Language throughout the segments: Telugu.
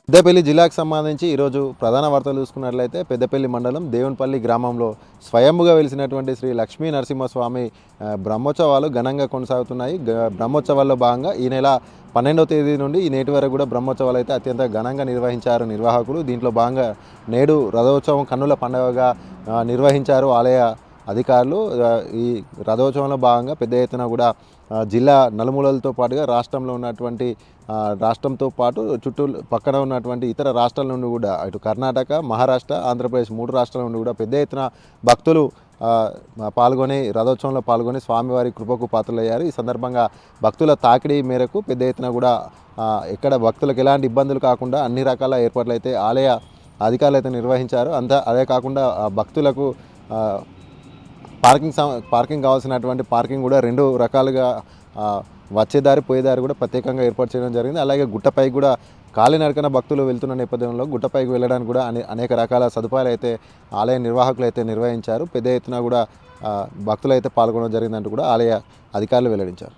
పెద్దపల్లి జిల్లాకు సంబంధించి ఈరోజు ప్రధాన వార్తలు చూసుకున్నట్లయితే పెద్దపల్లి మండలం దేవునిపల్లి గ్రామంలో స్వయంభుగా వెలిసినటువంటి శ్రీ లక్ష్మీ నరసింహస్వామి బ్రహ్మోత్సవాలు ఘనంగా కొనసాగుతున్నాయి. బ్రహ్మోత్సవాల్లో భాగంగా ఈ నెల 12వ తేదీ నుండి ఈ నేటి వరకు కూడా బ్రహ్మోత్సవాలు అయితే అత్యంత ఘనంగా నిర్వహించారు నిర్వాహకులు. దీంట్లో భాగంగా నేడు రథోత్సవం కన్నుల పండుగగా నిర్వహించారు ఆలయ అధికారులు. ఈ రథోత్సవంలో భాగంగా పెద్ద ఎత్తున కూడా జిల్లా నలుమూలలతో పాటుగా రాష్ట్రంతో పాటు చుట్టూ పక్కన ఉన్నటువంటి ఇతర రాష్ట్రాల నుండి కూడా ఇటు కర్ణాటక, మహారాష్ట్ర, ఆంధ్రప్రదేశ్ 3 రాష్ట్రాల నుండి కూడా పెద్ద ఎత్తున భక్తులు రథోత్సవంలో పాల్గొని స్వామివారి కృపకు పాత్రలయ్యారు. ఈ సందర్భంగా భక్తుల తాకిడి మేరకు పెద్ద ఎత్తున కూడా ఎక్కడ భక్తులకు ఎలాంటి ఇబ్బందులు కాకుండా అన్ని రకాల ఏర్పాట్లు అయితే ఆలయ అధికారులు అయితే నిర్వహించారు. అదే కాకుండా భక్తులకు పార్కింగ్ కావాల్సినటువంటి పార్కింగ్ కూడా 2 రకాలుగా వచ్చేదారి పోయేదారి కూడా ప్రత్యేకంగా ఏర్పాటు చేయడం జరిగింది. అలాగే గుట్టపైకి కూడా కాలినడకన భక్తులు వెళ్తున్న నేపథ్యంలో గుట్టపైకి వెళ్ళడానికి కూడా అనేక రకాల సదుపాయాలు అయితే ఆలయ నిర్వాహకులు అయితే నిర్వహించారు. పెద్ద ఎత్తున కూడా భక్తులు అయితే పాల్గొనడం జరిగిందంటూ కూడా ఆలయ అధికారులు వెల్లడించారు.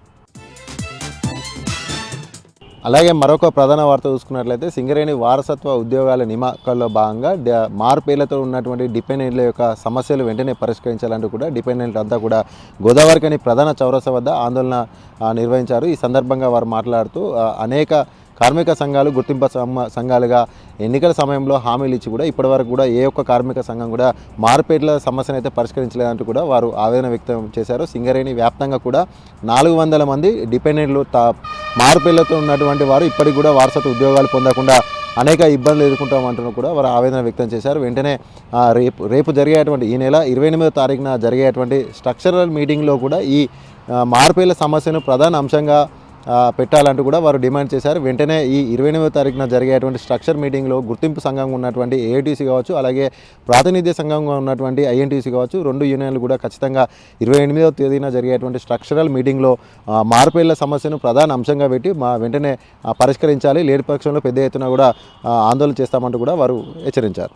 అలాగే మరొక ప్రధాన వార్త చూసుకున్నట్లయితే సింగరేణి వారసత్వ ఉద్యోగాల నియామకాల్లో భాగంగా మార్పేర్లతో ఉన్నటువంటి డిపెండెంట్ల యొక్క సమస్యలు వెంటనే పరిష్కరించాలంటూ కూడా డిపెండెంట్ అంతా కూడా గోదావరికని ప్రధాన చౌరస్తా వద్ద ఆందోళన నిర్వహించారు. ఈ సందర్భంగా వారు మాట్లాడుతూ అనేక కార్మిక సంఘాలు గుర్తింపు సంఘాలుగా ఎన్నికల సమయంలో హామీలు ఇచ్చి కూడా ఇప్పటివరకు కూడా ఏ ఒక్క కార్మిక సంఘం కూడా మార్పేట్ల సమస్యను అయితే పరిష్కరించలేదంటూ కూడా వారు ఆవేదన వ్యక్తం చేశారు. సింగరేణి వ్యాప్తంగా కూడా 400 మంది డిపెండెంట్లు మార్పేర్లతో ఉన్నటువంటి వారు ఇప్పటికి కూడా వారసత్వ ఉద్యోగాలు పొందకుండా అనేక ఇబ్బందులు ఎదుర్కొంటామంటూ కూడా వారు ఆవేదన వ్యక్తం చేశారు. వెంటనే రేపు జరిగేటువంటి ఈ నెల 28వ తారీఖున జరిగేటువంటి స్ట్రక్చరల్ మీటింగ్లో కూడా ఈ మార్పేర్ల సమస్యను ప్రధాన అంశంగా పెట్టాలంటూ కూడా వారు డిమాండ్ చేశారు. వెంటనే ఈ 28వ తారీఖున జరిగేటువంటి స్ట్రక్చర్ మీటింగ్లో గుర్తింపు సంఘంగా ఉన్నటువంటి ఏఐటీసీ కావచ్చు, అలాగే ప్రాతినిధ్య సంఘంగా ఉన్నటువంటి ఐఎన్టీసీ కావచ్చు, 2 యూనియన్లు కూడా ఖచ్చితంగా 28వ తేదీన జరిగేటువంటి స్ట్రక్చరల్ మీటింగ్లో మార్పేళ్ల సమస్యను ప్రధాన అంశంగా పెట్టి వెంటనే పరిష్కరించాలి. లేని పక్షంలో పెద్ద ఎత్తున కూడా ఆందోళన చేస్తామంటూ కూడా వారు హెచ్చరించారు.